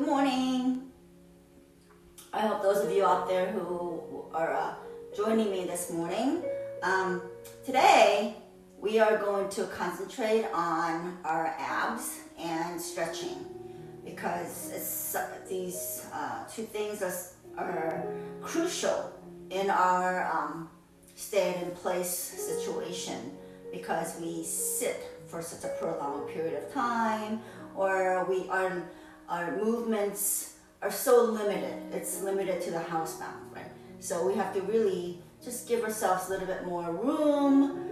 Good morning. I hope those of you out there who are joining me this morning. Today, we are going to concentrate on our abs and stretching because these two things are crucial in our stay in place situation because we sit for such a prolonged period of time, or our movements are so limited. It's limited to the housebound, right? So we have to really just give ourselves a little bit more room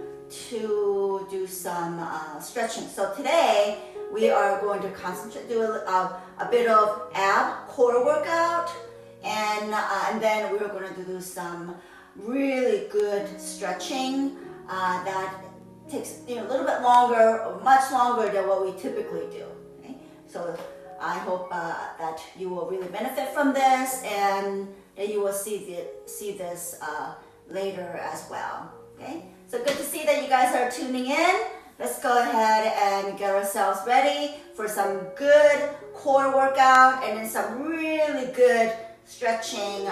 to do some stretching. So today we are going to concentrate, do a bit of ab core workout, and then we're going to do some really good stretching that takes a little bit longer, or much longer than what we typically do. Okay? So I hope that you will really benefit from this, and that you will see this later as well. Okay? So good to see that you guys are tuning in. Let's go ahead and get ourselves ready for some good core workout and then some really good stretching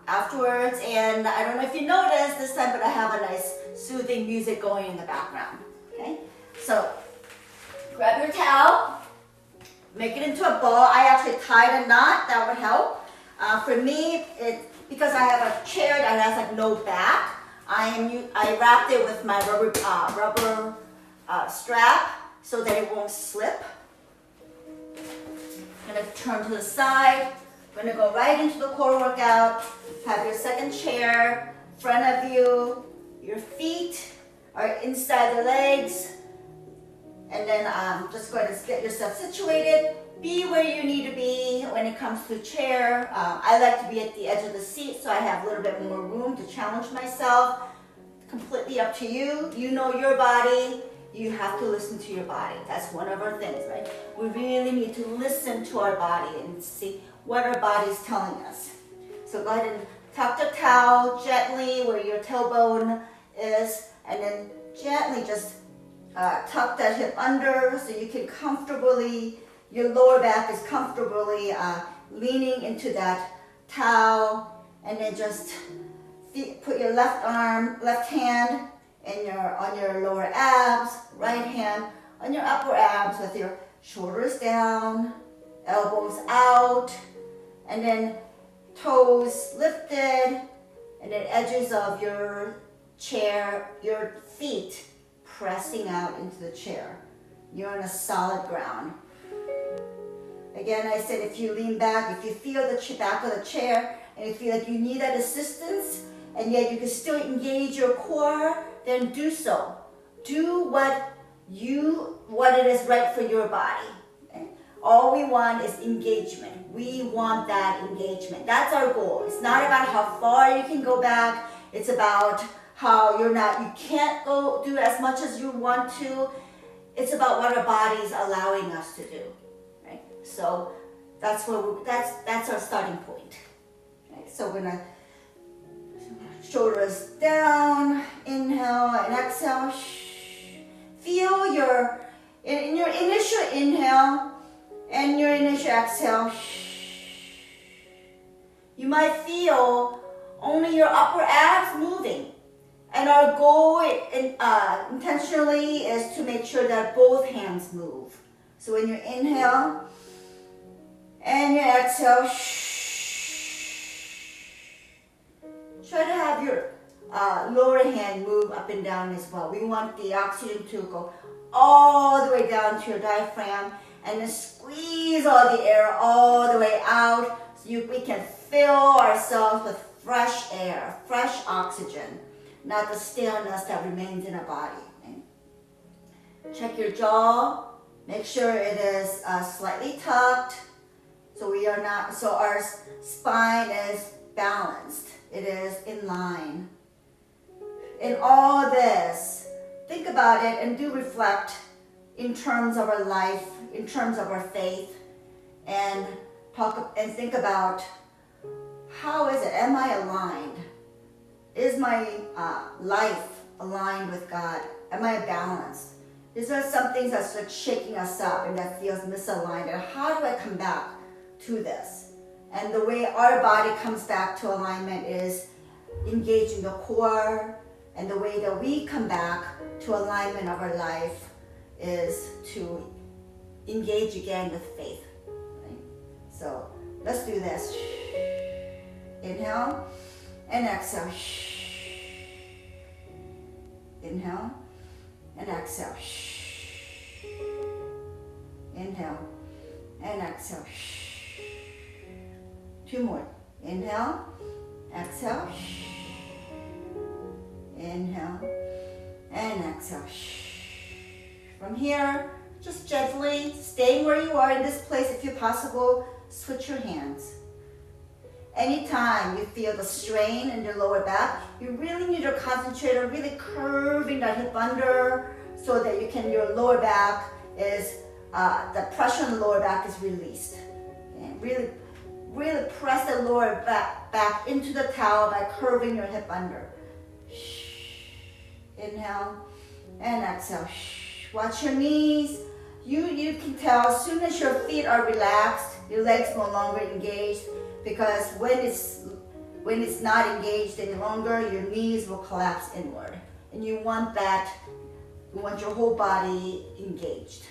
afterwards. And I don't know if you noticed this time, but I have a nice soothing music going in the background. Okay? So grab your towel, make it into a ball. I actually tied a knot, that would help. For me, because I have a chair that has like no back, I wrapped it with my rubber strap so that it won't slip. I'm gonna turn to the side. I'm gonna go right into the core workout. Have your second chair in front of you. Your feet are inside the legs. And then just go ahead and get yourself situated. Be where you need to be when it comes to chair. I like to be at the edge of the seat so I have a little bit more room to challenge myself. Completely up to you. You know your body. You have to listen to your body. That's one of our things, right? We really need to listen to our body and see what our body is telling us. So go ahead and tuck the towel gently where your tailbone is, and then gently just tuck that hip under so you can comfortably, your lower back is comfortably leaning into that towel, and then just put your left hand on your lower abs, right hand on your upper abs with your shoulders down, elbows out, and then toes lifted, and then edges of your chair, your feet pressing out into the chair. You're on a solid ground. Again, I said if you lean back, if you feel the back of the chair and you feel like you need that assistance and yet you can still engage your core, then do so. Do what it is right for your body. Okay? All we want is engagement. We want that engagement. That's our goal. It's not about how far you can go back. It's about how you can't go do as much as you want to. It's about what our body's allowing us to do. Right? So that's our starting point. Okay? So we're gonna shoulders down, inhale and exhale. Feel in your initial inhale and your initial exhale, you might feel only your upper abs moving. And our goal intentionally is to make sure that both hands move. So when you inhale and you exhale, try to have your lower hand move up and down as well. We want the oxygen to go all the way down to your diaphragm and then squeeze all the air all the way out so we can fill ourselves with fresh air, fresh oxygen, not the staleness that remains in our body. Okay? Check your jaw. Make sure it is slightly tucked so our spine is balanced. It is in line. In all this, think about it and do reflect in terms of our life, in terms of our faith, and think about how is it? Am I aligned? Is my life aligned with God? Am I balanced? These are some things that's like shaking us up and that feels misaligned. And how do I come back to this? And the way our body comes back to alignment is engaging the core. And the way that we come back to alignment of our life is to engage again with faith. Right? So let's do this. Inhale and exhale. Inhale and exhale. Inhale and exhale. 2 more. Inhale, exhale. Inhale and exhale. From here, just gently staying where you are in this place. If you're possible, switch your hands. Anytime you feel the strain in your lower back, you really need to concentrate on really curving that hip under so that your lower back is, the pressure on the lower back is released. Okay? Really press the lower back into the towel by curving your hip under. Inhale and exhale. Watch your knees. You can tell as soon as your feet are relaxed, your legs no longer engaged, because when it's not engaged any longer, your knees will collapse inward. And you want your whole body engaged.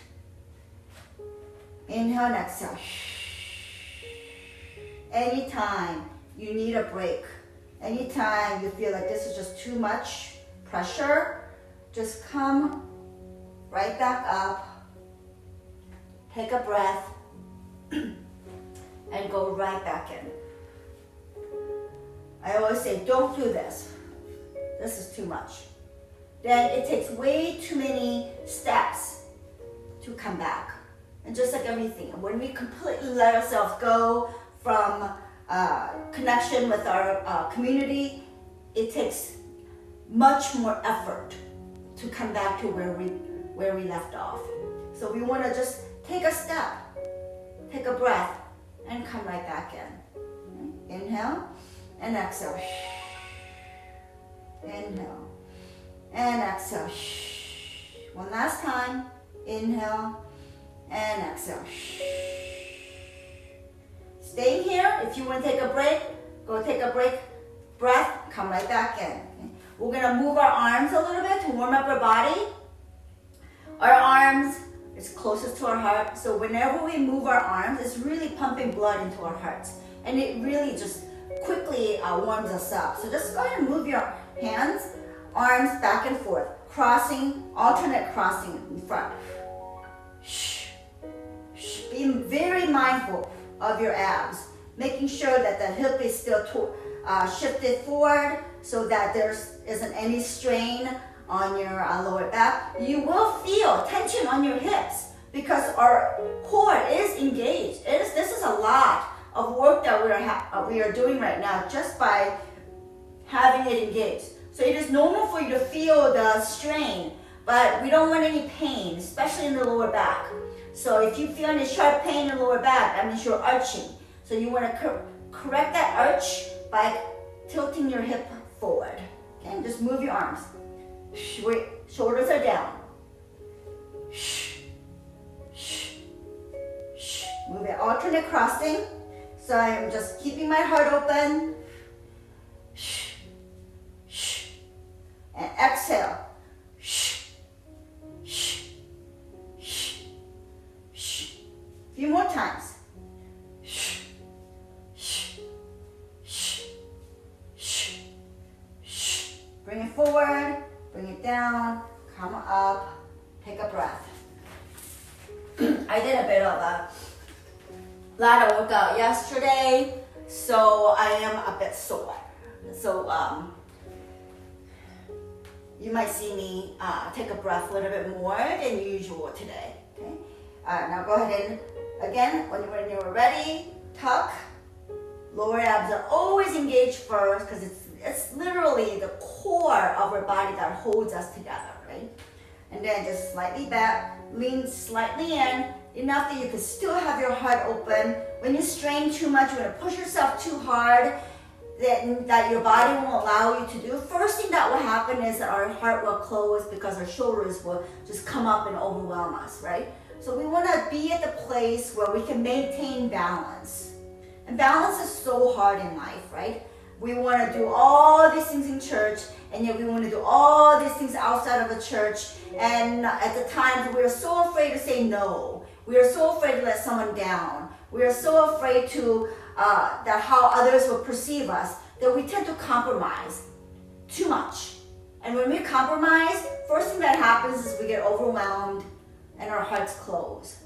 Inhale and exhale. Anytime you need a break, anytime you feel like this is just too much pressure, just come right back up, take a breath, and go right back in. I always say, don't do this. This is too much. Then it takes way too many steps to come back. And just like everything, when we completely let ourselves go from connection with our community, it takes much more effort to come back to where we left off. So we want to just take a step, take a breath, and come right back in. Okay? Inhale and exhale. Inhale and exhale. One last time. Inhale and exhale. Staying here. If you want to take a break, go take a break. Breath, come right back in. Okay? We're going to move our arms a little bit to warm up our body. Our arms is closest to our heart. So whenever we move our arms, it's really pumping blood into our hearts. And it really just quickly warms us up. So just go ahead and move your hands, arms back and forth. Crossing, alternate crossing in front. Shh. Shh. Be very mindful of your abs. Making sure that the hip is still shifted forward so that there isn't any strain on your lower back. You will feel tension on your hips because our core is engaged. This is a lot of work that we are doing right now just by having it engaged. So it is normal for you to feel the strain, but we don't want any pain, especially in the lower back. So if you feel any sharp pain in the lower back, that means you're arching. So you want to correct that arch by tilting your hip forward. Okay, just move your arms. Shoulders are down. Move it, alternate crossing. So I'm just keeping my heart open. And exhale. A few more times. Bring it forward, bring it down, come up, take a breath. I did a bit of a lot of workout yesterday, so I am a bit sore. So you might see me take a breath a little bit more than usual today. Okay. Now go ahead and again, when you're ready, tuck. Lower abs are always engaged first because it's literally the core of our body that holds us together, right? And then just slightly back, lean slightly in, enough that you can still have your heart open. When you strain too much, you're gonna push yourself too hard, that your body won't allow you to do, first thing that will happen is that our heart will close because our shoulders will just come up and overwhelm us, right? So we want to be at the place where we can maintain balance. And balance is so hard in life, right? We want to do all these things in church, and yet we want to do all these things outside of the church. And at the times, we are so afraid to say no. We are so afraid to let someone down. We are so afraid to that how others will perceive us, that we tend to compromise too much. And when we compromise, first thing that happens is we get overwhelmed and our hearts close.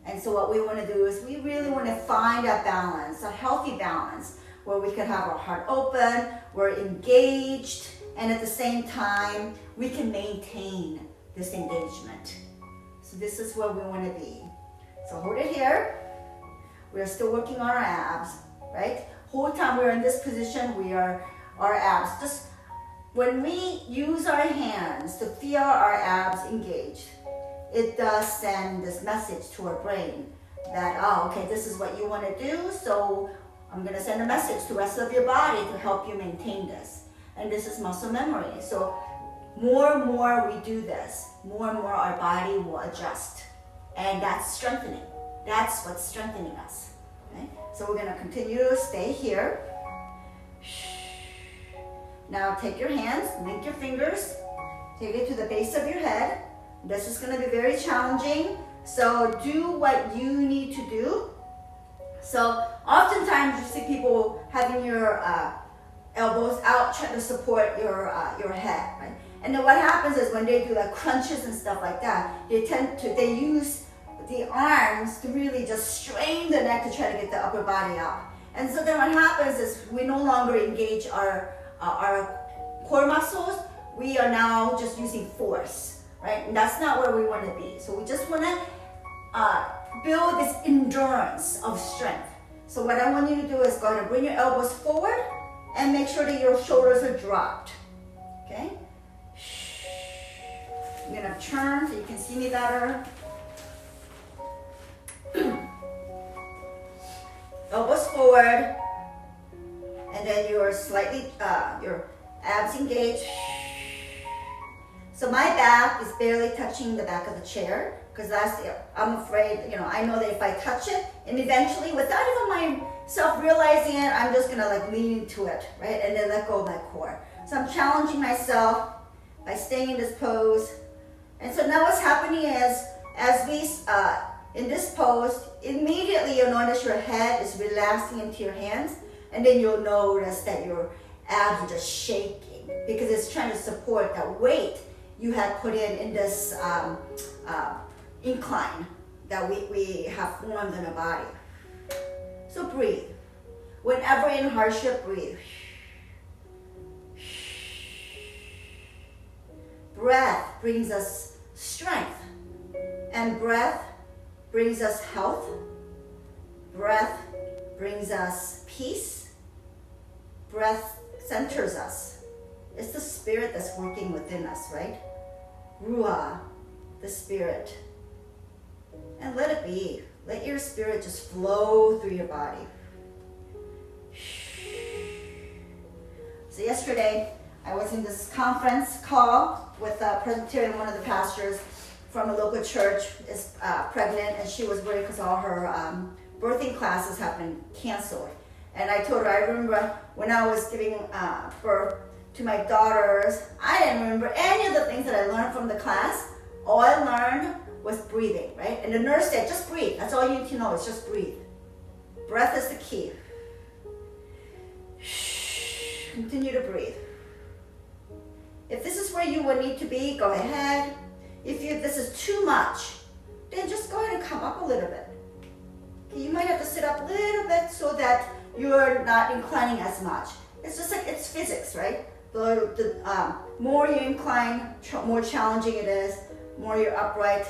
And so what we want to do is we really want to find a balance, a healthy balance, where we can have our heart open, we're engaged, and at the same time, we can maintain this engagement. So this is where we want to be. So hold it here. We are still working on our abs, right? Whole time we're in this position, we are our abs. Just when we use our hands to feel our abs engaged, it does send this message to our brain that, oh, okay, this is what you want to do, so I'm going to send a message to the rest of your body to help you maintain this. And this is muscle memory. So more and more we do this, more and more our body will adjust. And that's strengthening. That's what's strengthening us. Okay? So we're going to continue to stay here. Now take your hands, link your fingers, take it to the base of your head. This is going to be very challenging. So do what you need to do. So oftentimes you see people having your elbows out trying to support your head, right? And then what happens is when they do like crunches and stuff like that, they use the arms to really just strain the neck to try to get the upper body out. And so then what happens is we no longer engage our core muscles. We are now just using force, right? And that's not where we want to be. So we just want to build this endurance of strength. So what I want you to do is go ahead and bring your elbows forward and make sure that your shoulders are dropped. Okay? I'm going to turn so you can see me better. Elbows forward, and then you're slightly, your abs engaged. So my back is barely touching the back of the chair, because I'm afraid, I know that if I touch it, and eventually, without even myself realizing it, I'm just gonna like lean into it, right? And then let go of my core. So I'm challenging myself by staying in this pose. And so now what's happening is, as we, in this pose, immediately you'll notice your head is relaxing into your hands, and then you'll notice that your abs are just shaking because it's trying to support that weight you had put in this incline that we have formed in our body. So breathe. Whenever in hardship, breathe. Breath brings us strength, and breath brings us health. Breath brings us peace. Breath centers us. It's the spirit that's working within us, right? Ruah, the spirit. And let it be. Let your spirit just flow through your body. So yesterday, I was in this conference call with a Presbyterian, one of the pastors from a local church is pregnant, and she was worried because all her birthing classes have been canceled. And I told her, I remember when I was giving birth to my daughters, I didn't remember any of the things that I learned from the class. All I learned was breathing, right? And the nurse said, just breathe. That's all you need to know is just breathe. Breath is the key. Continue to breathe. If this is where you would need to be, go ahead. If this is too much, then just go ahead and come up a little bit. Okay, you might have to sit up a little bit so that you're not inclining as much. It's just like, it's physics, right? The more you incline, more challenging it is. More you're upright,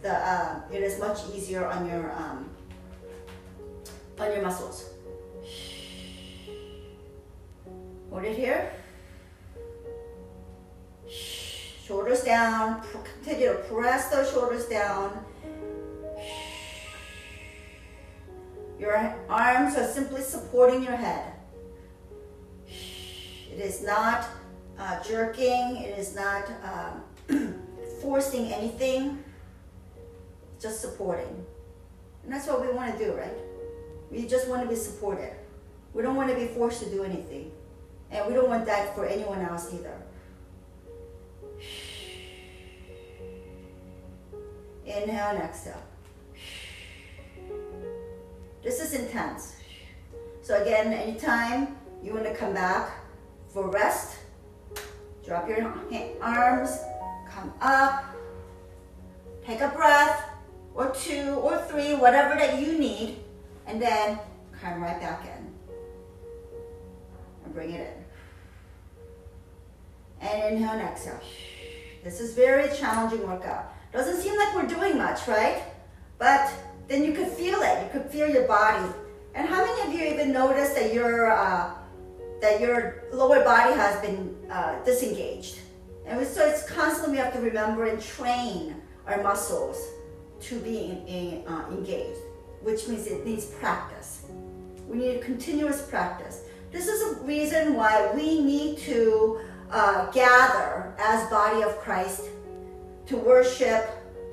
it is much easier on your muscles. Hold it here. Shoulders down. Continue to press those shoulders down. Your arms are simply supporting your head. It is not jerking. It is not forcing anything. Just supporting. And that's what we want to do, right? We just want to be supported. We don't want to be forced to do anything. And we don't want that for anyone else either. Inhale and exhale. This is intense. So again, anytime you want to come back for rest, drop your arms, come up, take a breath, or 2 or 3, whatever that you need, and then come right back in. And bring it in. And inhale and exhale. This is very challenging workout. Doesn't seem like we're doing much, right? But then you could feel it. You could feel your body. And how many of you even noticed that your lower body has been disengaged? And so it's constantly we have to remember and train our muscles to be engaged, which means it needs practice. We need continuous practice. This is a reason why we need to gather as body of Christ to worship,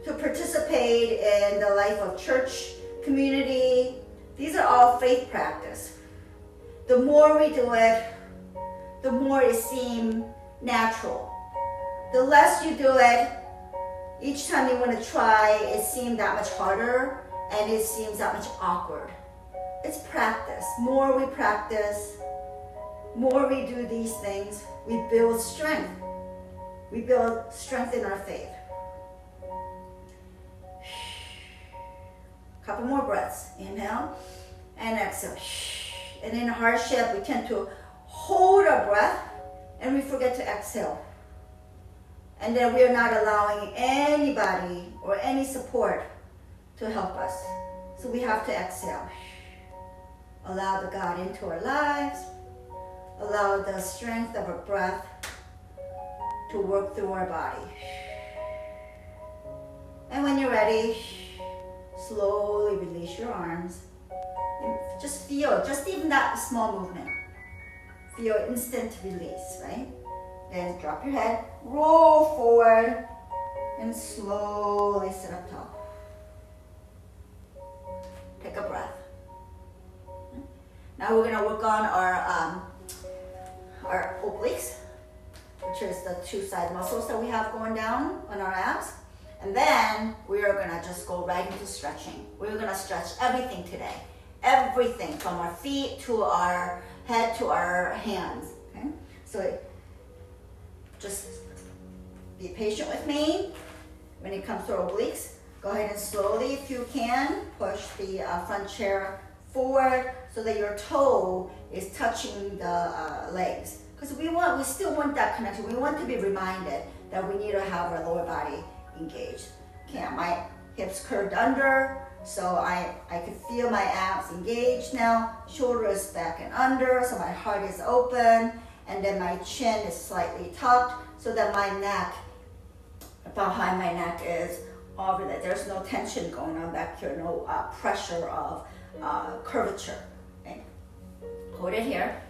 to participate in the life of church, community. These are all faith practice. The more we do it, the more it seems natural. The less you do it, each time you want to try, it seems that much harder and it seems that much awkward. It's practice. More we practice, more we do these things, we build strength. We build strength in our faith. Couple more breaths. Inhale and exhale. And in hardship, we tend to hold our breath and we forget to exhale. And then we are not allowing anybody or any support to help us. So we have to exhale. Allow the God into our lives. Allow the strength of our breath to work through our body. And when you're ready, slowly release your arms. And just feel, just even that small movement. Feel instant release, right? Then drop your head, roll forward, and slowly sit up tall. Take a breath. Now we're gonna work on our obliques, which is the 2 side muscles that we have going down on our abs. And then we are gonna just go right into stretching. We're gonna stretch everything today. Everything from our feet to our head to our hands. Okay? So just be patient with me when it comes to obliques. Go ahead and slowly, if you can, push the front chair forward so that your toe is touching the legs. Because we still want that connection. We want to be reminded that we need to have our lower body engaged. Okay, my hips curved under, so I can feel my abs engaged now. Shoulders back and under, so my heart is open, and then my chin is slightly tucked, so that my neck, behind my neck is over there. There's no tension going on back here, no pressure of curvature. Okay. Hold it here.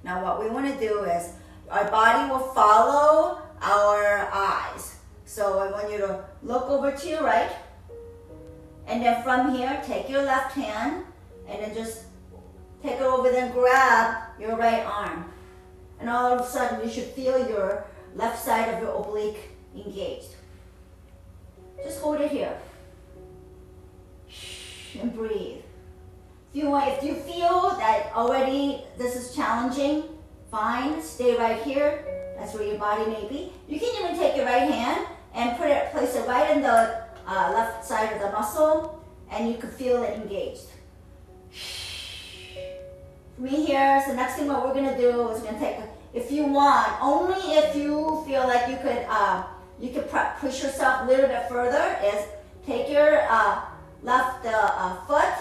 Now what we want to do is, our body will follow our eyes. So I want you to look over to your right, and then from here, take your left hand, and then just take it over, then grab your right arm. And all of a sudden, you should feel your left side of your oblique engaged. Just hold it here. And breathe. If you feel that already this is challenging, fine, stay right here. That's where your body may be. You can even take your right hand and place it right in the left side of the muscle, and you can feel it engaged. For me here, so next thing what we're gonna do is we're gonna take, if you want, only if you feel like you could push yourself a little bit further, is take your left foot,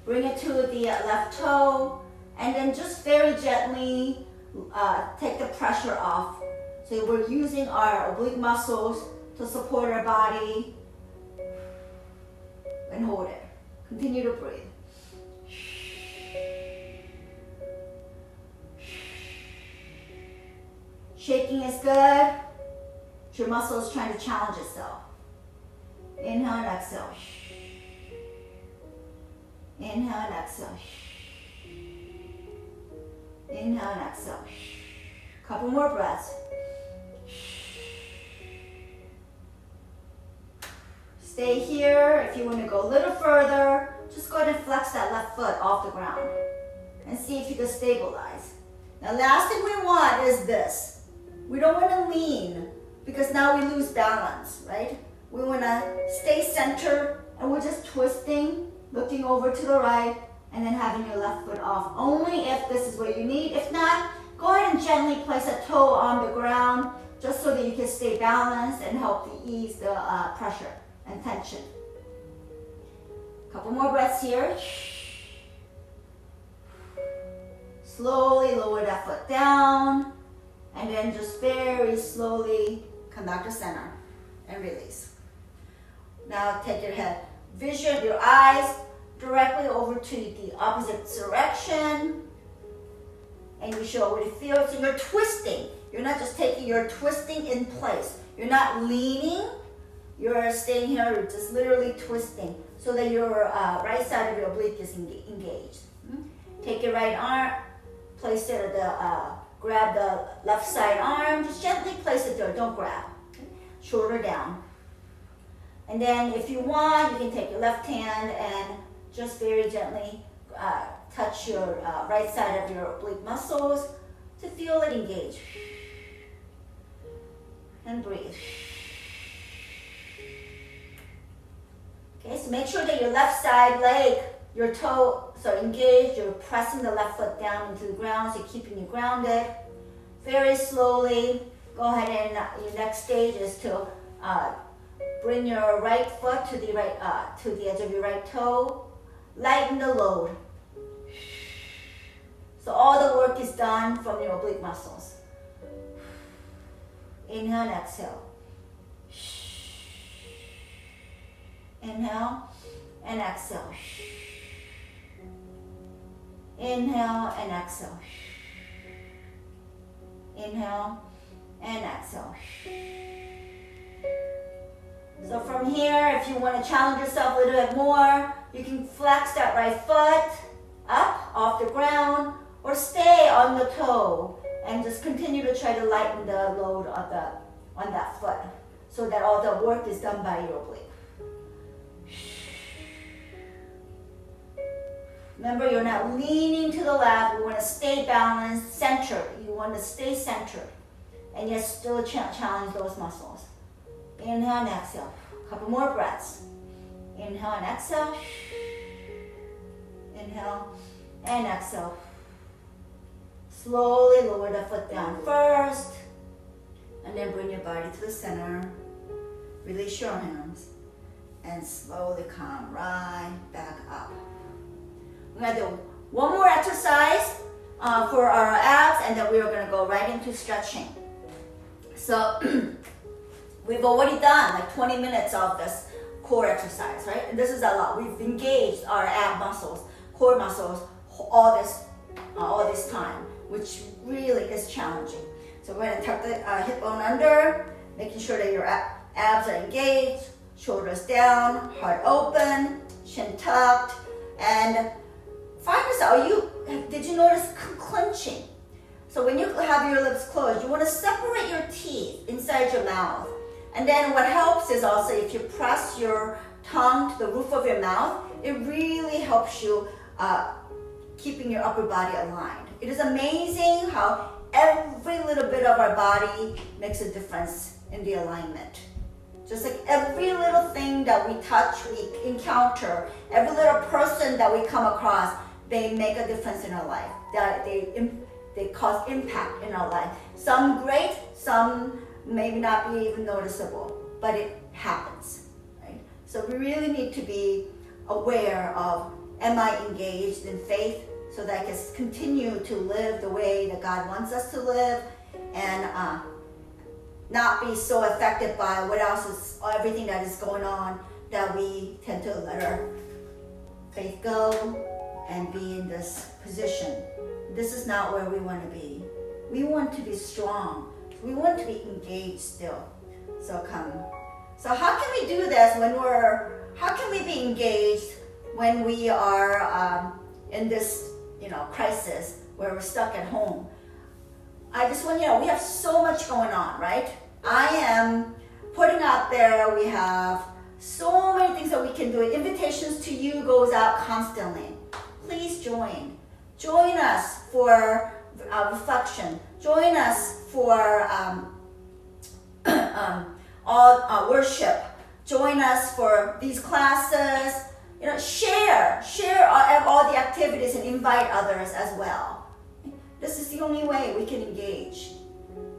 bring it to the left toe, and then just very gently take the pressure off. So we're using our oblique muscles to support our body, and hold it. Continue to breathe. Shaking is good. Your muscle is trying to challenge itself. Inhale and exhale. Inhale and exhale. Inhale and exhale. Couple more breaths. Stay here. If you want to go a little further, just go ahead and flex that left foot off the ground and see if you can stabilize. Now, last thing we want is this. We don't want to lean because now we lose balance, right? We want to stay centered and we're just twisting, looking over to the right, and then having your left foot off. Only if this is what you need. If not, go ahead and gently place a toe on the ground just so that you can stay balanced and help to ease the pressure and tension. Couple more breaths here. Slowly lower that foot down, and then just very slowly come back to center and release. Now take your head, your eyes directly over to the opposite direction, and you show what it feels. So you're twisting. You're not just taking, you're twisting in place. You're not leaning. You're staying here, you're just literally twisting so that your right side of your oblique is engaged. Take your right arm, place it at the, grab the left side arm, just gently place it there, don't grab. Shoulder down. And then if you want, you can take your left hand and just very gently touch your right side of your oblique muscles to feel it engage. And breathe. Okay, so make sure that your left side leg, your toe, so engaged, you're pressing the left foot down into the ground, so keeping you grounded. Very slowly, go ahead and your next stage is to bring your right foot to the right to the edge of your right toe. Lighten the load. So all the work is done from your oblique muscles. Inhale and exhale. Inhale and exhale. Inhale and exhale. Inhale and exhale. So from here, if you want to challenge yourself a little bit more, you can flex that right foot up off the ground or stay on the toe and just continue to try to lighten the load on that foot so that all the work is done by your oblique. Remember, you're not leaning to the left. You want to stay balanced, centered. You want to stay centered. And yet still challenge those muscles. Inhale and exhale. A couple more breaths. Inhale and exhale. Inhale and exhale. Slowly lower the foot down first. And then bring your body to the center. Release your hands. And slowly come right back up. We're going to do one more exercise for our abs, and then we are going to go right into stretching. So we've already done like 20 minutes of this core exercise, right? And this is a lot. We've engaged our ab muscles, core muscles, all this time, which really is challenging. So we're going to tuck the hip bone under, making sure that your abs are engaged, shoulders down, heart open, chin tucked, and find yourself, did you notice clenching? So when you have your lips closed, you want to separate your teeth inside your mouth. And then what helps is also if you press your tongue to the roof of your mouth, it really helps you keeping your upper body aligned. It is amazing how every little bit of our body makes a difference in the alignment. Just like every little thing that we touch, we encounter, every little person that we come across, they make a difference in our life. They cause impact in our life. Some great, some maybe not be even noticeable, but it happens, right? So we really need to be aware of, am I engaged in faith so that I can continue to live the way that God wants us to live and not be so affected by what else is, everything that is going on, that we tend to let our faith go and be in this position. This is not where we want to be. We want to be strong. We want to be engaged still. So come. So how can we do this how can we be engaged when we are in this, crisis where we're stuck at home? I just want you to know, we have so much going on, right? I am putting out there, we have so many things that we can do. Invitations to you goes out constantly. Please join. Join us for reflection. Join us for all worship. Join us for these classes. Share all the activities and invite others as well. This is the only way we can engage.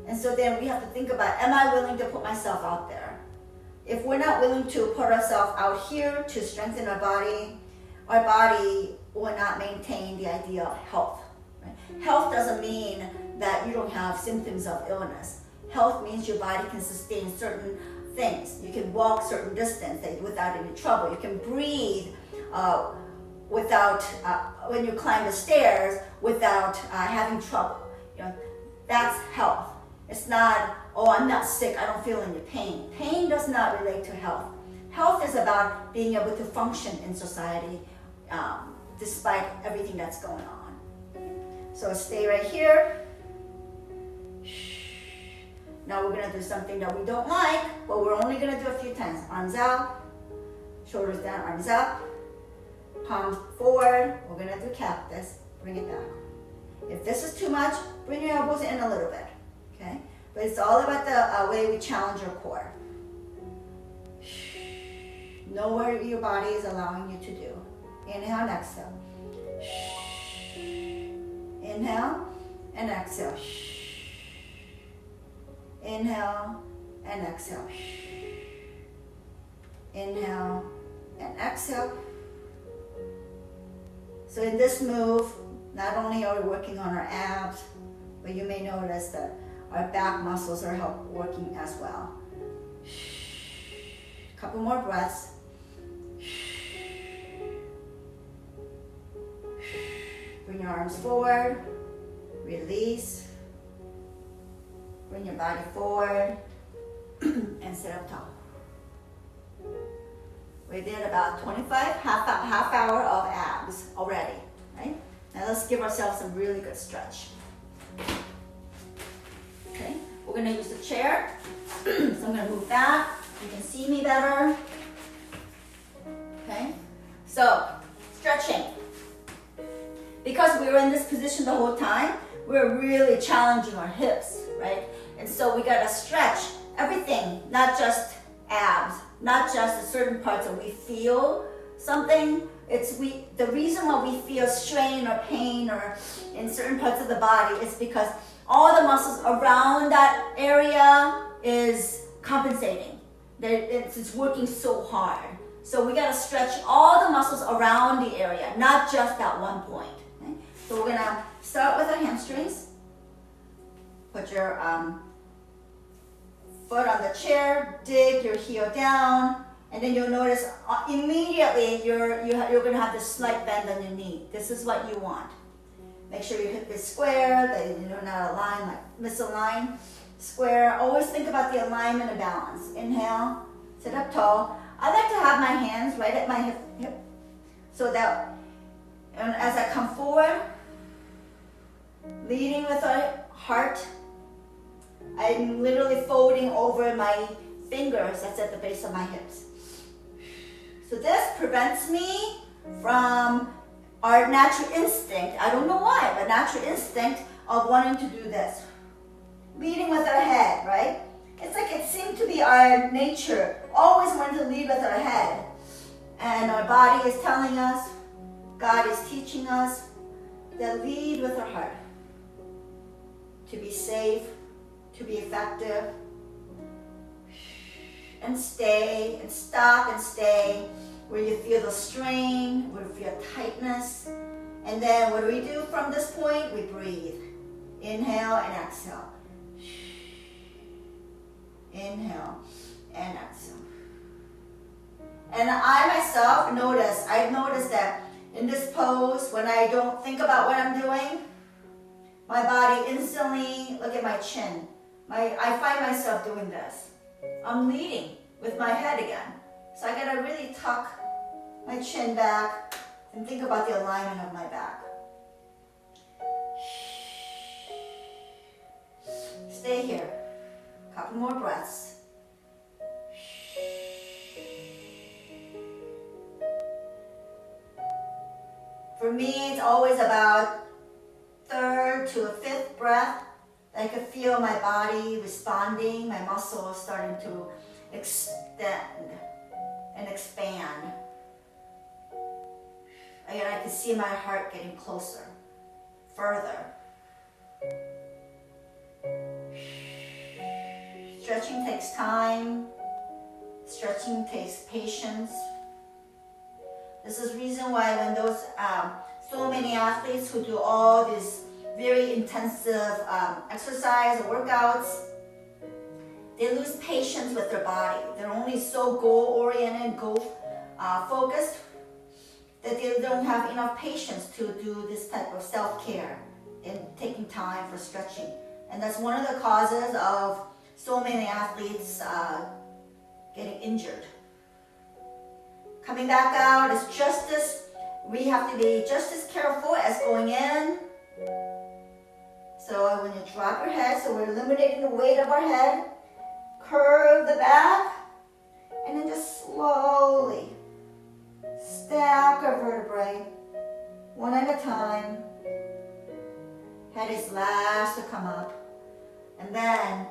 And so then we have to think about, am I willing to put myself out there? If we're not willing to put ourselves out here to strengthen our body will not maintain the idea of health. Right? Health doesn't mean that you don't have symptoms of illness. Health means your body can sustain certain things. You can walk certain distance without any trouble. You can breathe without, when you climb the stairs, without having trouble. That's health. It's not, oh, I'm not sick, I don't feel any pain. Pain does not relate to health. Health is about being able to function in society despite everything that's going on. So stay right here. Now we're going to do something that we don't like, but we're only going to do a few times. Arms out, shoulders down, arms up, palms forward. We're going to do cactus. Bring it back. If this is too much, bring your elbows in a little bit. Okay? But it's all about the way we challenge your core. Know what your body is allowing you to do. Inhale and exhale. Inhale and exhale. Inhale and exhale. Inhale and exhale. So in this move, not only are we working on our abs, but you may notice that our back muscles are working as well. Couple more breaths. Bring your arms forward. Release. Bring your body forward and sit up tall. We did about 25, half hour of abs already, right? Now let's give ourselves a really good stretch. Okay, we're gonna use the chair. So I'm gonna move back. You can see me better. Okay, so stretching. Because we were in this position the whole time, we're really challenging our hips, right? And so we gotta stretch everything, not just abs, not just the certain parts that we feel something. The reason why we feel strain or pain or in certain parts of the body is because all the muscles around that area is compensating. It's working so hard. So we gotta stretch all the muscles around the area, not just that one point. Okay? So we're gonna start with our hamstrings. Put your foot on the chair, dig your heel down, and then you'll notice immediately you're going to have this slight bend on your knee. This is what you want. Make sure your hip is square, that you're not aligned, like misaligned. Square. Always think about the alignment and balance. Inhale, sit up tall. I like to have my hands right at my hip so that as I come forward, leading with our heart, I'm literally folding over my fingers that's at the base of my hips. So this prevents me from our natural instinct, I don't know why, but natural instinct of wanting to do this. Leading with our head, right? It's like it seemed to be our nature, always wanting to lead with our head. And our body is telling us, God is teaching us, that lead with our heart. To be safe, to be effective, and stay, and stop and stay, where you feel the strain, where you feel tightness, and then what do we do from this point? We breathe. Inhale and exhale. Inhale and exhale. And I myself I've noticed that in this pose, when I don't think about what I'm doing, my body instantly, look at my chin. I find myself doing this. I'm leading with my head again. So I gotta really tuck my chin back and think about the alignment of my back. Stay here. A couple more breaths. For me, it's always about third to a fifth breath. I can feel my body responding, my muscles starting to extend and expand. And I can see my heart getting closer, further. Stretching takes time. Stretching takes patience. This is the reason why when those, so many athletes who do all these very intensive exercise or workouts, they lose patience with their body. They're only so goal-oriented, goal-focused, that they don't have enough patience to do this type of self-care and taking time for stretching. And that's one of the causes of so many athletes getting injured. Coming back out is just as, we have to be just as careful as going in. So when you drop your head, so we're eliminating the weight of our head, curve the back, and then just slowly stack our vertebrae, one at a time. Head is last to come up. And then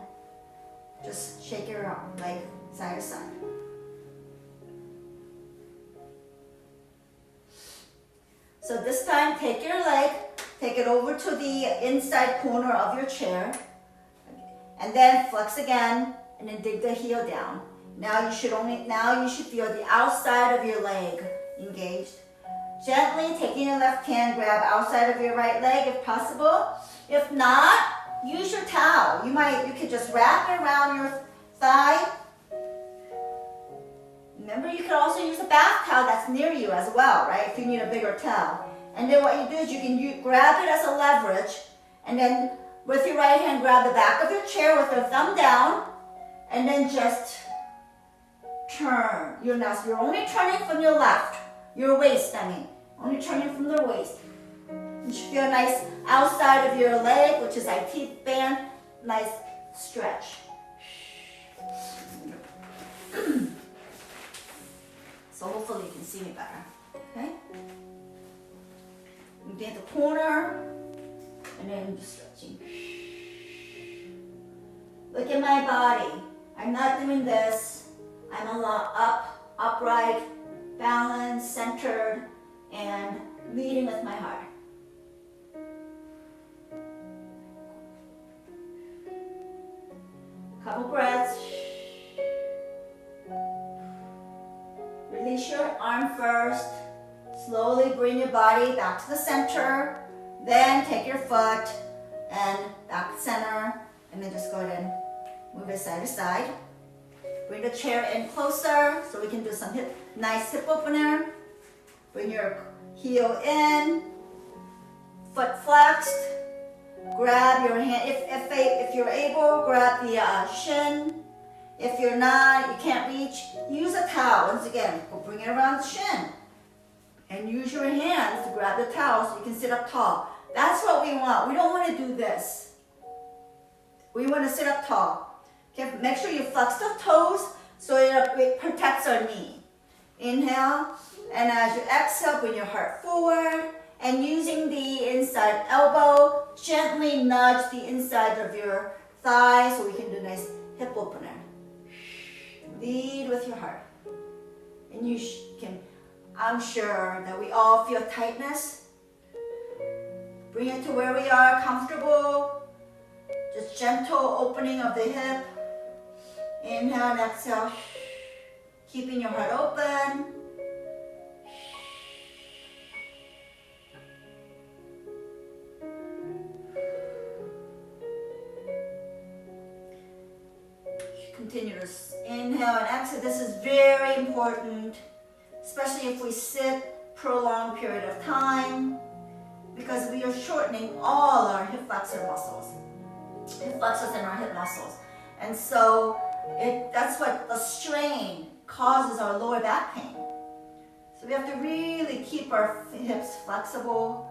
just shake your arm, leg side to side. So this time, take your leg, take it over to the inside corner of your chair, and then flex again, and then dig the heel down. Now you should feel the outside of your leg engaged. Gently taking your left hand, grab outside of your right leg if possible. If not, use your towel. You could just wrap it around your thigh. Remember, you can also use a bath towel that's near you as well, right? If you need a bigger towel. And then what you do is you can grab it as a leverage, and then with your right hand, grab the back of your chair with your thumb down, and then just turn. You're only turning from your left, your waist, only turning from the waist. You should feel nice outside of your leg, which is IT band, nice stretch. So hopefully you can see me better, okay? You get the corner, and then just stretching. Look at my body. I'm not doing this. I'm a lot upright, balanced, centered, and leading with my heart. Couple breaths. Release your arm first. Slowly bring your body back to the center. Then take your foot and back to center. And then just go ahead and move it side to side. Bring the chair in closer so we can do some nice hip opener. Bring your heel in. Foot flexed. Grab your hand. If you're able, grab the shin. If you're not, you can't reach, use a towel. Once again, go bring it around the shin. And use your hands to grab the towel so you can sit up tall. That's what we want. We don't want to do this. We want to sit up tall. Okay, make sure you flex the toes so it protects our knee. Inhale, and as you exhale, bring your heart forward. And using the inside elbow, gently nudge the inside of your thigh so we can do a nice hip opener. Lead with your heart. And you can, I'm sure that we all feel tightness. Bring it to where we are, comfortable. Just gentle opening of the hip. Inhale and exhale. Keeping your heart open. Continue to inhale and exhale. This is very important, especially if we sit prolonged period of time, because we are shortening all our hip flexor muscles. hip flexors and our hip muscles. And so that's what the strain causes our lower back pain. So we have to really keep our hips flexible.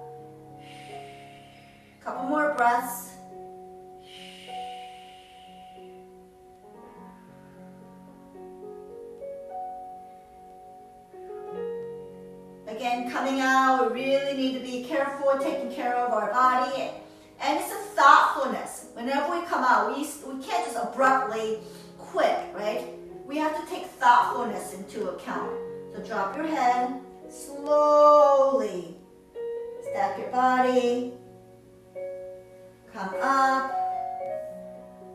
Couple more breaths. Again, coming out, we really need to be careful taking care of our body. And it's a thoughtfulness. Whenever we come out, we can't just abruptly quit, right? We have to take thoughtfulness into account. So drop your head, slowly stack your body, come up.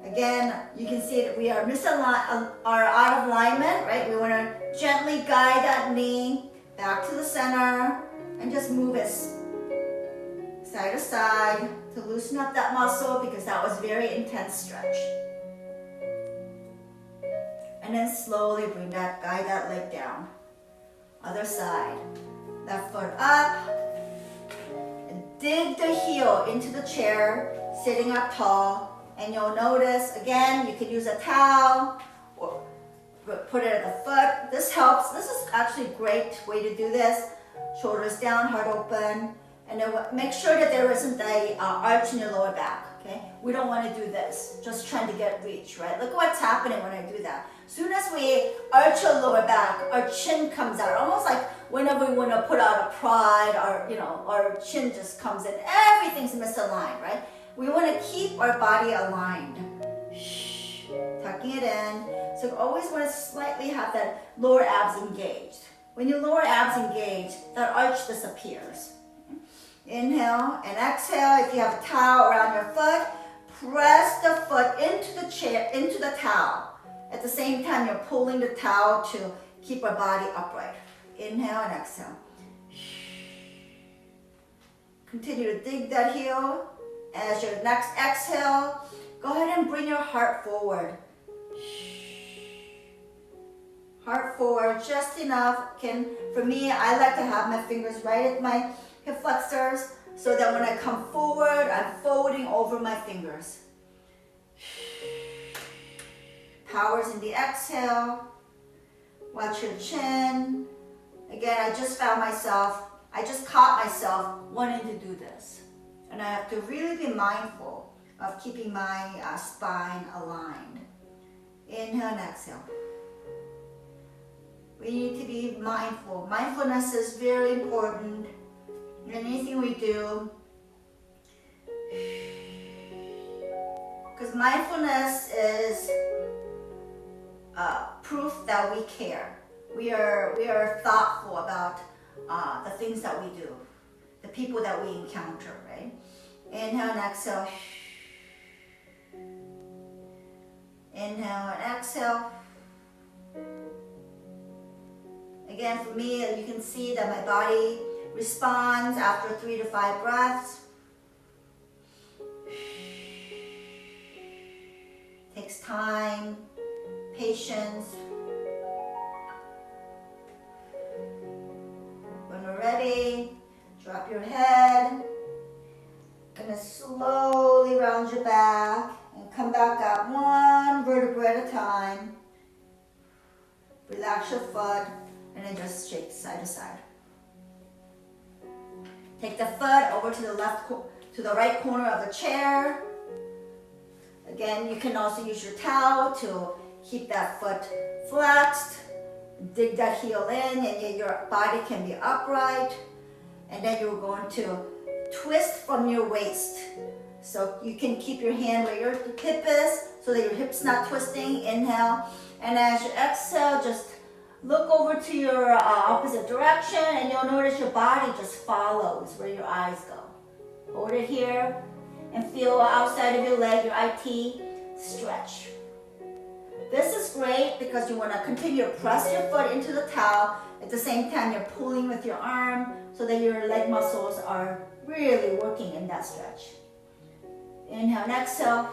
Again, you can see that we are out of alignment, right? We want to gently guide that knee back to the center and just move it side to side to loosen up that muscle because that was very intense stretch. And then slowly guide that leg down. Other side. Left foot up. And dig the heel into the chair, sitting up tall. And you'll notice, again, you could use a towel or put it at the foot. This helps. This is actually a great way to do this. Shoulders down, heart open. And then make sure that there isn't an arch in your lower back, okay? We don't want to do this, just trying to get reach, right? Look what's happening when I do that. As soon as we arch our lower back, our chin comes out, almost like whenever we want to put out a pride, our chin just comes in. Everything's misaligned, right? We want to keep our body aligned. Tucking it in. So you always want to slightly have that lower abs engaged. When your lower abs engage, that arch disappears. Inhale and exhale. If you have a towel around your foot, press the foot into the chair, into the towel. At the same time, you're pulling the towel to keep our body upright. Inhale and exhale. Continue to dig that heel. As your next exhale, go ahead and bring your heart forward. Heart forward, just enough. For me, I like to have my fingers right at my hip flexors so that when I come forward, I'm folding over my fingers. Powers in the exhale. Watch your chin. Again, I just caught myself wanting to do this. And I have to really be mindful of keeping my spine aligned. Inhale and exhale. We need to be mindful. Mindfulness is very important in anything we do. Because mindfulness is proof that we care. We are thoughtful about the things that we do, the people that we encounter, right? Inhale and exhale. Inhale and exhale. Again, for me, you can see that my body responds after 3 to 5 breaths. Takes time, patience. When we're ready, drop your head. Gonna slowly round your back and come back up one vertebra at a time. Relax your foot and then just shake side to side. Take the foot over to the right corner of the chair. Again, you can also use your towel to keep that foot flexed. Dig that heel in and your body can be upright. And then you're going to twist from your waist. So you can keep your hand where your hip is so that your hip's not twisting. Inhale. And as you exhale, just look over to your opposite direction and you'll notice your body just follows where your eyes go. Hold it here and feel outside of your leg, your IT, stretch. This is great because you want to continue to press your foot into the towel. At the same time, you're pulling with your arm so that your leg muscles are really working in that stretch. Inhale and exhale.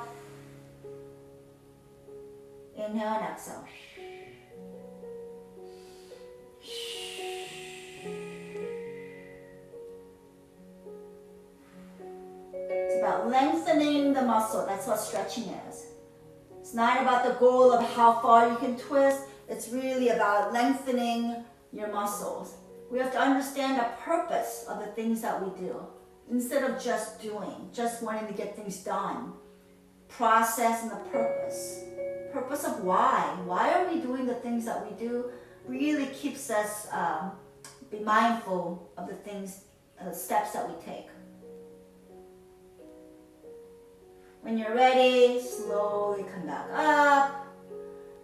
Inhale and exhale. It's about lengthening the muscle. That's what stretching is. It's not about the goal of how far you can twist. It's really about lengthening your muscles. We have to understand the purpose of the things that we do instead of just doing, just wanting to get things done. Process and the purpose. Purpose of why. Why are we doing the things that we do really keeps us be mindful of the things, the steps that we take. When you're ready, slowly come back up,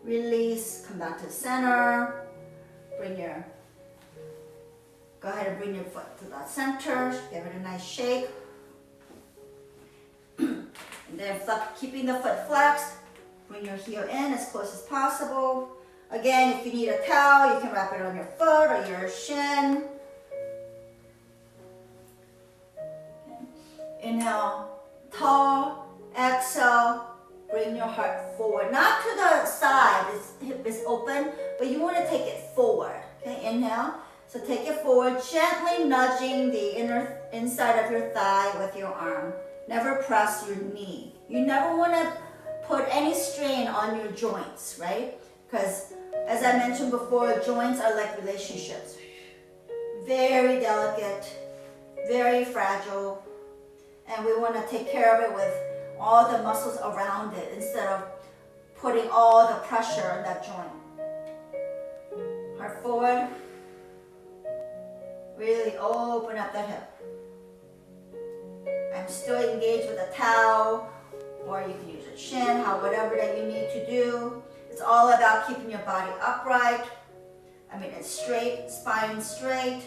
release, come back to the center, go ahead and bring your foot to that center, give it a nice shake. And then keeping the foot flexed, bring your heel in as close as possible. Again, if you need a towel, you can wrap it on your foot or your shin. Inhale, tall. Exhale, bring your heart forward. Not to the side, hip is open, but you want to take it forward. Okay, inhale. So take it forward, gently nudging the inside of your thigh with your arm. Never press your knee. You never want to put any strain on your joints, right? Because as I mentioned before, joints are like relationships. Very delicate, very fragile, and we want to take care of it with all the muscles around it instead of putting all the pressure on that joint. Heart forward. Really open up the hip. I'm still engaged with a towel, or you can use your chin, whatever that you need to do. It's all about keeping your body upright. It's straight, spine straight.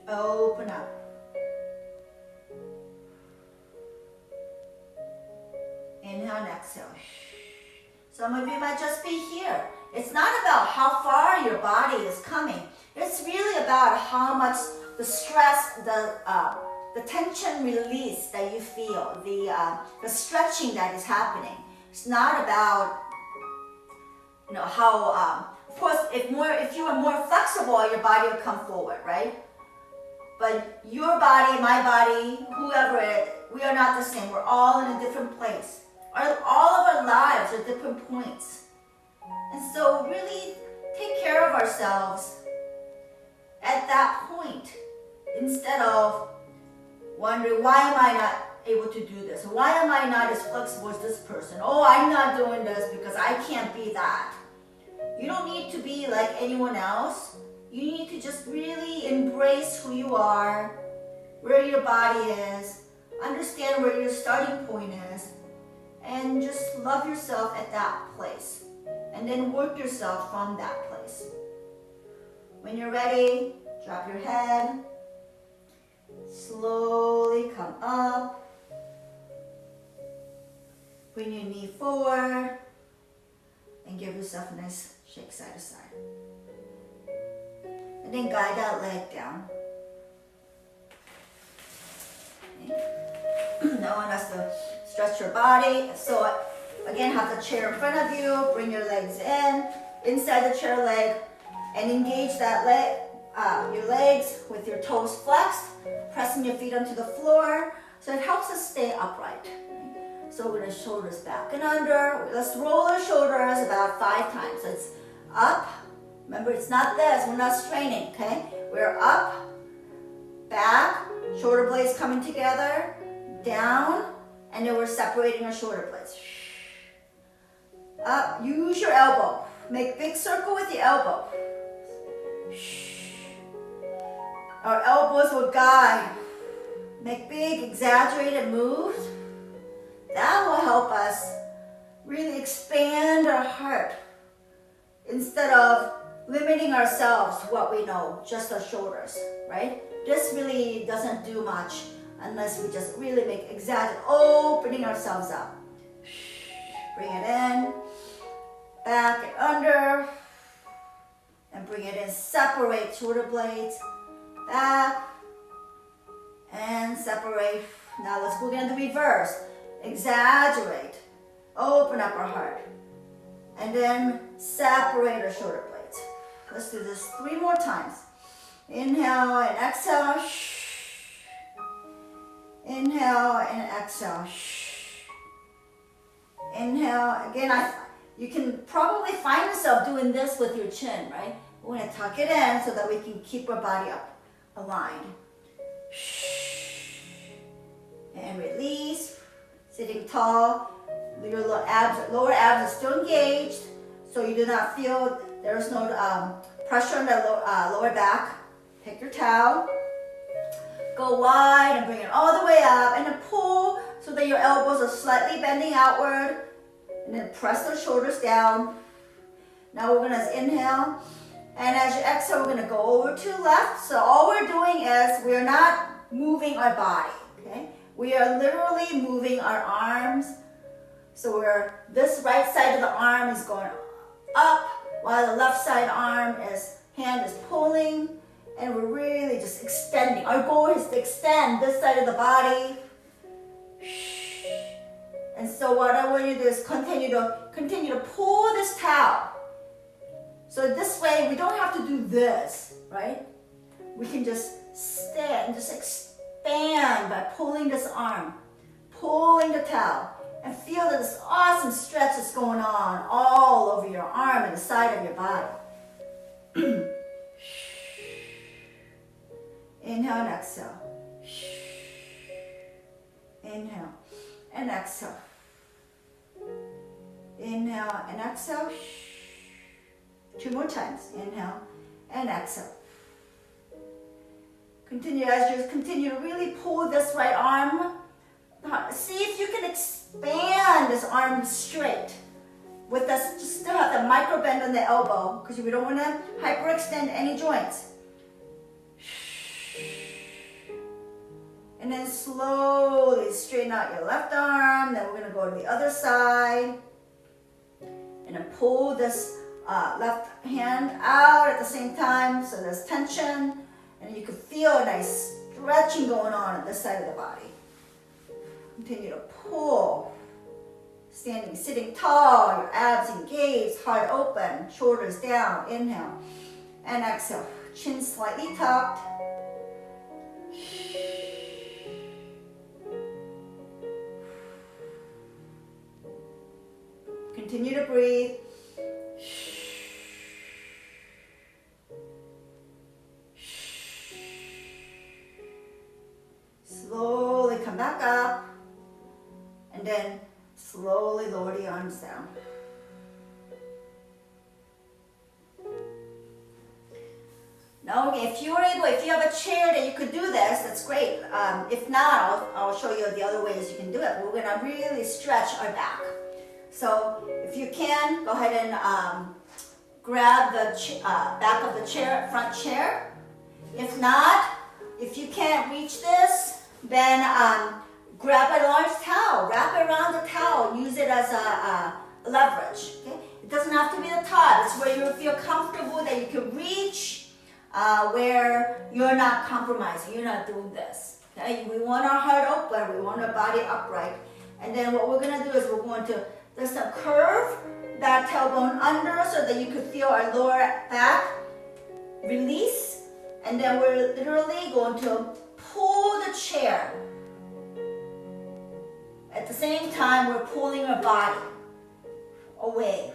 Open up. Inhale and exhale. Some of you might just be here. It's not about how far your body is coming. It's really about how much the stress, the tension release that you feel, the stretching that is happening. It's not about how. Of course, if you are more flexible, your body will come forward, right? But your body, my body, whoever it is, we are not the same. We're all in a different place. All of our lives are different points. And so really take care of ourselves at that point instead of wondering, why am I not able to do this? Why am I not as flexible as this person? Oh, I'm not doing this because I can't be that. You don't need to be like anyone else. You need to just really embrace who you are, where your body is, understand where your starting point is, and just love yourself at that place. And then work yourself from that place. When you're ready, drop your head. Slowly come up. Bring your knee forward. And give yourself a nice shake side to side. And then guide that leg down. Okay. No one has to stretch your body. So again, have the chair in front of you. Bring your legs in, inside the chair leg, and engage that leg, your legs with your toes flexed, pressing your feet onto the floor. So it helps us stay upright. So we're going to shoulders back and under. Let's roll our shoulders about 5 times. So it's up. Remember, it's not this. We're not straining, okay? We're up, back, shoulder blades coming together, down, and then we're separating our shoulder blades. Up, use your elbow. Make big circle with the elbow. Our elbows will guide. Make big, exaggerated moves. That will help us really expand our heart instead of limiting ourselves to what we know, just our shoulders, right? This really doesn't do much unless we just really make opening ourselves up. Bring it in, back and under, and bring it in. Separate shoulder blades, back, and separate. Now let's go into the reverse. Exaggerate, open up our heart, and then separate our shoulder blades. Let's do this 3 more times. Inhale and exhale. Inhale and exhale. Inhale. Again, you can probably find yourself doing this with your chin, right? We're going to tuck it in so that we can keep our body up, aligned. And release. Sitting tall. Your lower abs are still engaged, so you do not feel there's no pressure on the lower back. Take your towel. Go wide and bring it all the way up, and then pull so that your elbows are slightly bending outward, and then press those shoulders down. Now we're gonna inhale, and as you exhale, we're gonna go over to the left. So all we're doing is we're not moving our body, okay? We are literally moving our arms. So this right side of the arm is going up, while the left side hand is pulling. And we're really just extending. Our goal is to extend this side of the body. And so what I want you to do is continue to pull this towel. So this way we don't have to do this, right? We can just stand, just expand by pulling this arm, pulling the towel, and feel that this awesome stretch is going on all over your arm and the side of your body. Inhale and exhale. Inhale and exhale. Inhale and exhale. 2 more times. Inhale and exhale. Continue as you continue to really pull this right arm. See if you can expand this arm straight. With this, just still have the micro bend on the elbow because we don't want to hyperextend any joints. And then slowly straighten out your left arm. Then we're going to go to the other side. And then pull this left hand out at the same time so there's tension. And you can feel a nice stretching going on this side of the body. Continue to pull. Sitting tall, your abs engaged, heart open, shoulders down. Inhale and exhale. Chin slightly tucked. Continue to breathe. Slowly come back up, and then slowly lower the arms down. Now, if you have a chair that you could do this, that's great. If not, I'll show you the other ways you can do it. We're gonna really stretch our back. So if you can, go ahead and grab the back of the chair, front chair. If not, if you can't reach this, then grab a large towel, wrap it around the towel, use it as a leverage. Okay? It doesn't have to be the top. It's where you feel comfortable that you can reach, where you're not compromising. You're not doing this. Okay? We want our heart open. We want our body upright. And then what we're going to do is we're going to just curve that tailbone under so that you can feel our lower back release. And then we're literally going to pull the chair. At the same time, we're pulling our body away.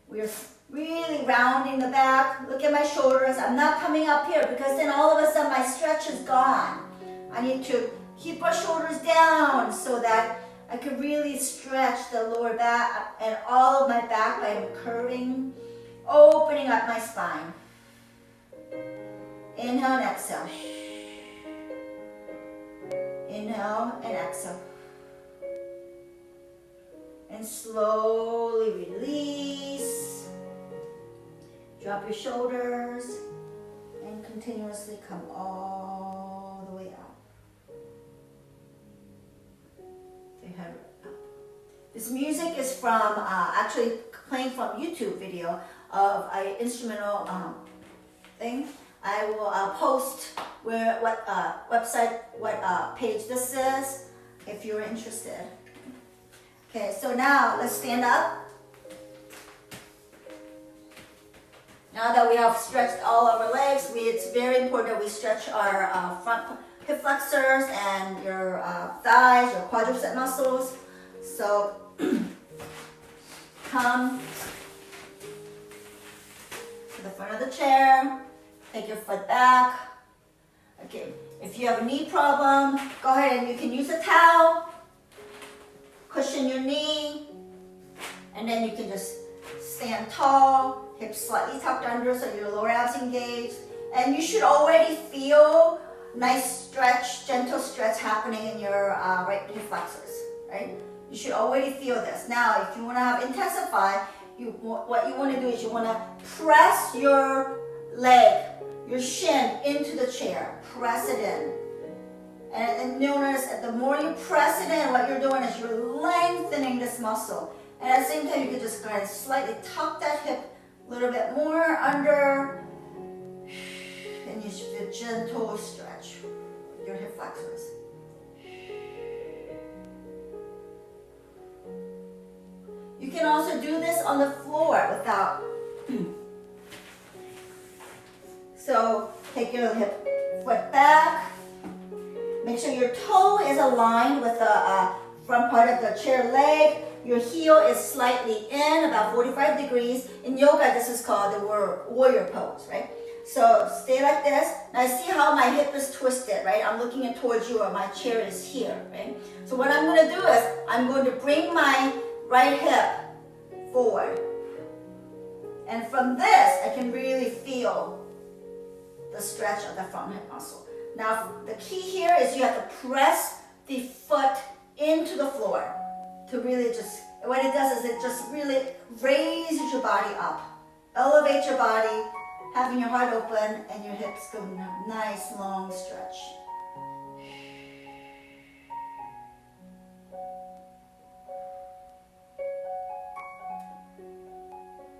We're really rounding the back. Look at my shoulders. I'm not coming up here because then all of a sudden my stretch is gone. I need to keep our shoulders down so that I can really stretch the lower back and all of my back by curving, opening up my spine. Inhale and exhale. Inhale and exhale. And slowly release. Drop your shoulders and continuously come all the way up. Your head up. This music is from actually playing from YouTube video of an instrumental thing. I will post what website, what page this is, if you're interested. Okay, so now let's stand up. Now that we have stretched all of our legs, it's very important that we stretch our hip flexors and your thighs, your quadricep muscles. So come to the front of the chair, take your foot back. Okay, if you have a knee problem, go ahead and you can use a towel, cushion your knee, and then you can just stand tall, hips slightly tucked under so your lower abs engaged. And you should already feel nice stretch, gentle stretch happening in your right hip flexors, right? You should already feel this. Now, if you want to have intensify, what you want to do is you want to press your leg, your shin into the chair. Press it in. And you'll notice that the more you press it in, what you're doing is you're lengthening this muscle. And at the same time, you can just kind of slightly tuck that hip a little bit more under. And you should do a gentle stretch with your hip flexors. You can also do this on the floor without. So take your hip foot back. Make sure your toe is aligned with the front part of the chair leg. Your heel is slightly in, about 45 degrees. In yoga, this is called the warrior pose, right? So stay like this. Now see how my hip is twisted, right? I'm looking towards you, or my chair is here, right? So what I'm going to do is I'm going to bring my right hip forward. And from this, I can really feel the stretch of the front hip muscle. Now, the key here is you have to press the foot into the floor to really just, what it does is it just really raises your body up, elevates your body, having your heart open and your hips go nice long stretch.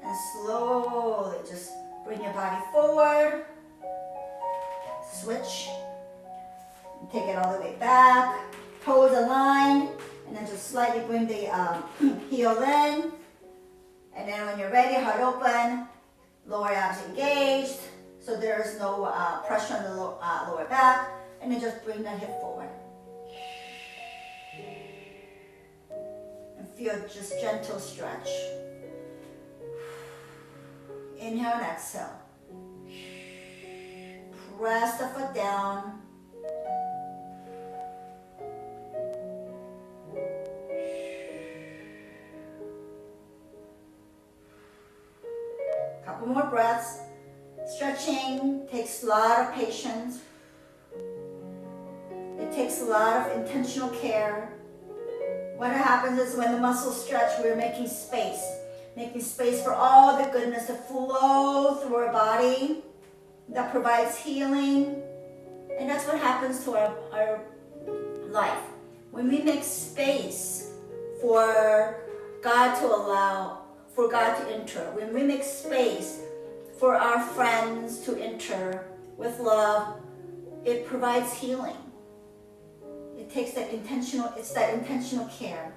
And slowly just bring your body forward, switch, and take it all the way back, toes aligned, and then just slightly bring the heel in. And then when you're ready, heart open, lower abs engaged, so there is no pressure on the lower back, and then just bring the hip forward. And feel just gentle stretch. Inhale and exhale. Press the foot down. Couple more breaths. Stretching takes a lot of patience. It takes a lot of intentional care. What happens is when the muscles stretch, we're making space for all the goodness to flow through our body. That provides healing. And that's what happens to our life. When we make space for God to enter, when we make space for our friends to enter with love, it provides healing. It takes that intentional care.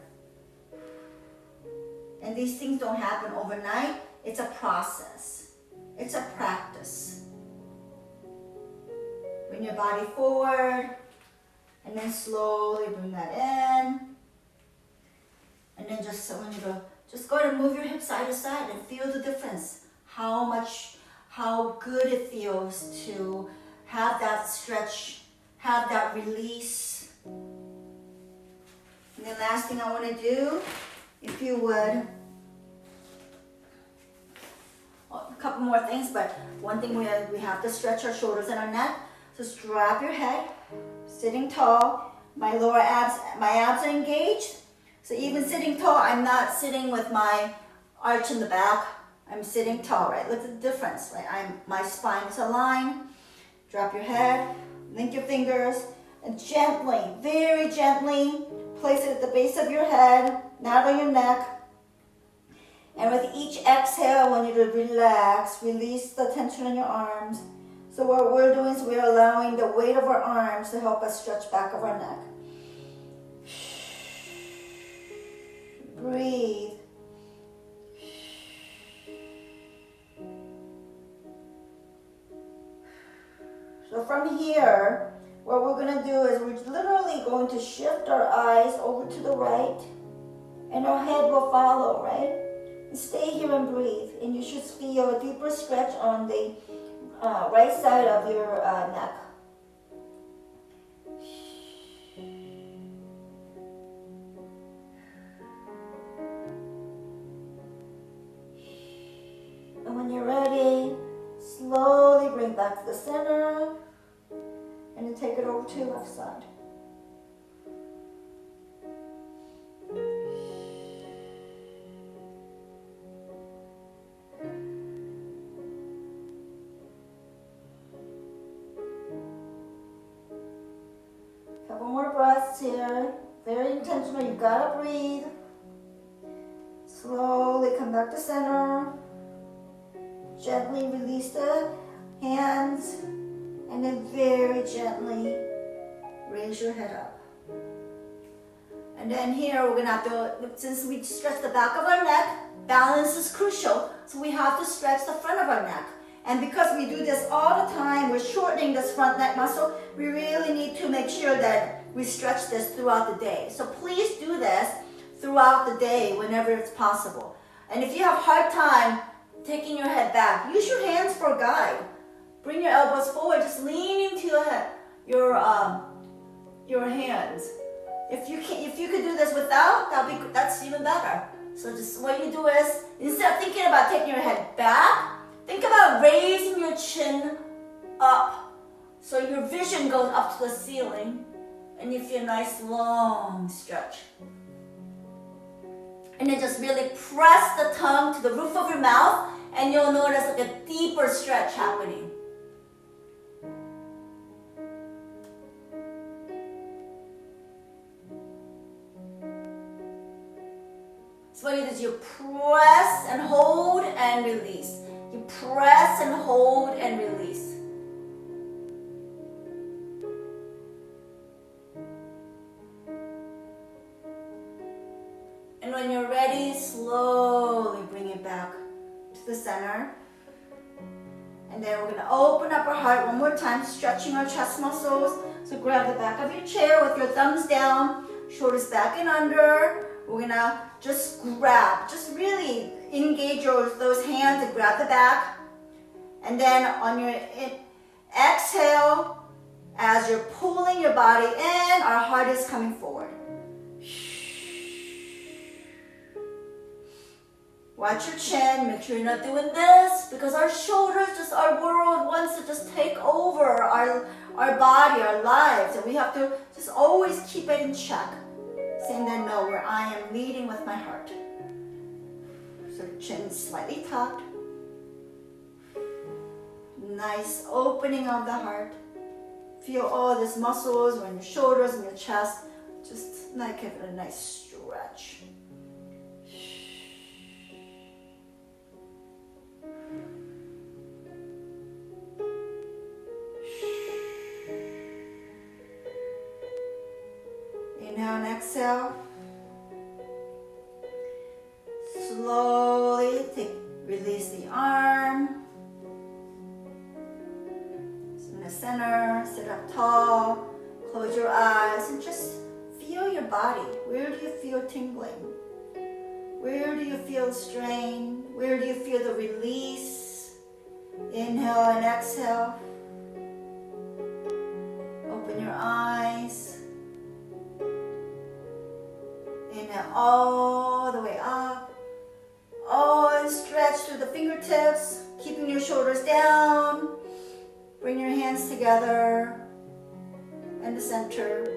And these things don't happen overnight. It's a process. It's a practice. Bring your body forward, and then slowly bring that in. And then just so when you go, just go ahead and move your hips side to side and feel the difference. How good it feels to have that stretch, have that release. And the last thing I want to do, if you would, a couple more things, but one thing we have to stretch our shoulders and our neck. So strap your head, sitting tall. My abs are engaged. So even sitting tall, I'm not sitting with my arch in the back. I'm sitting tall, right? Look at the difference, right? My spine is aligned. Drop your head, link your fingers, and gently, very gently, place it at the base of your head, not on your neck. And with each exhale, I want you to relax, release the tension in your arms. So what we're doing is we're allowing the weight of our arms to help us stretch back of our neck. Breathe. So from here, What we're going to do is we're literally going to shift our eyes over to the right, and our head will follow, right? And stay here and breathe, and you should feel a deeper stretch on the right side of your neck. And when you're ready, slowly bring back to the center, and then take it over to your left side. Couple more breaths here. Very intentional. You gotta breathe. Slowly come back to center. Gently release the hands, and then very gently raise your head up. And then here we're gonna have to, since we stretch the back of our neck, balance is crucial, so we have to stretch the front of our neck. And because we do this all the time, we're shortening this front neck muscle, we really need to make sure that we stretch this throughout the day. So please do this throughout the day whenever it's possible. And if you have a hard time taking your head back, use your hands for a guide. Bring your elbows forward, just lean into your hands. If you could do this without, that's even better. So just what you do is, instead of thinking about taking your head back, think about raising your chin up, so your vision goes up to the ceiling, and you feel a nice long stretch. And then just really press the tongue to the roof of your mouth, and you'll notice like a deeper stretch happening. So what you do is you press and hold and release. You press and hold and release. And when you're ready, slowly bring it back to the center. And then we're going to open up our heart one more time, stretching our chest muscles. So grab the back of your chair with your thumbs down, shoulders back and under. We're going to just grab, just really engage those hands and grab the back. And then on your exhale, as you're pulling your body in, our heart is coming forward. Watch your chin, make sure you're not doing this, because our shoulders, just our world wants to just take over our body, our lives, and we have to just always keep it in check. Saying that no, where I am leading with my heart. So chin slightly tucked. Nice opening of the heart. Feel all these muscles on your shoulders and your chest. Just like give it a nice stretch. Inhale and exhale. Slowly release the arm. In the center, sit up tall, close your eyes, and just feel your body. Where do you feel tingling? Where do you feel strain? Where do you feel the release? Inhale and exhale. Open your eyes. Inhale all the way up. And stretch through the fingertips, keeping your shoulders down. Bring your hands together in the center.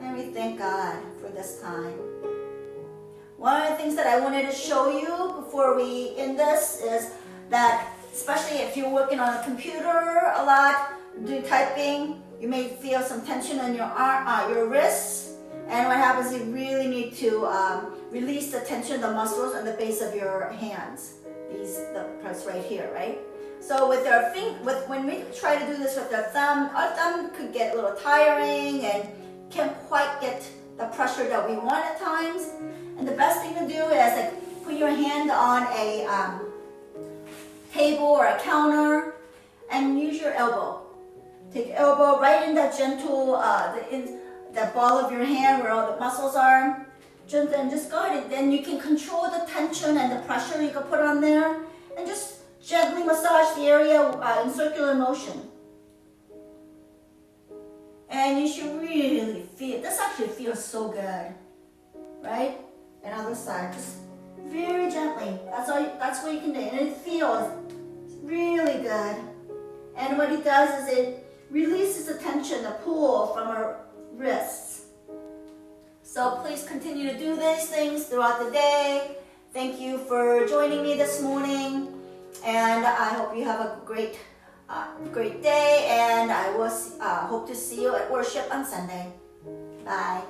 And we thank God for this time. One of the things that I wanted to show you before we end this is that, especially if you're working on a computer a lot, doing typing, you may feel some tension in your wrists. And what happens is you really need to release the tension of the muscles on the base of your hands. The parts right here, right? So with our when we try to do this with our thumb could get a little tiring and can't quite get the pressure that we want at times. And the best thing to do is like put your hand on a table or a counter and use your elbow. Take elbow right in that gentle, the ball of your hand where all the muscles are. And just go ahead, then you can control the tension and the pressure you can put on there, and just gently massage the area in circular motion. And you should really feel, this actually feels so good, right? And other side, just very gently. That's what you can do, and it feels really good. And what it does is it releases the tension, the pull from our wrists. So please continue to do these things throughout the day. Thank you for joining me this morning, and I hope you have a great day, and I will hope to see you at worship on Sunday. Bye.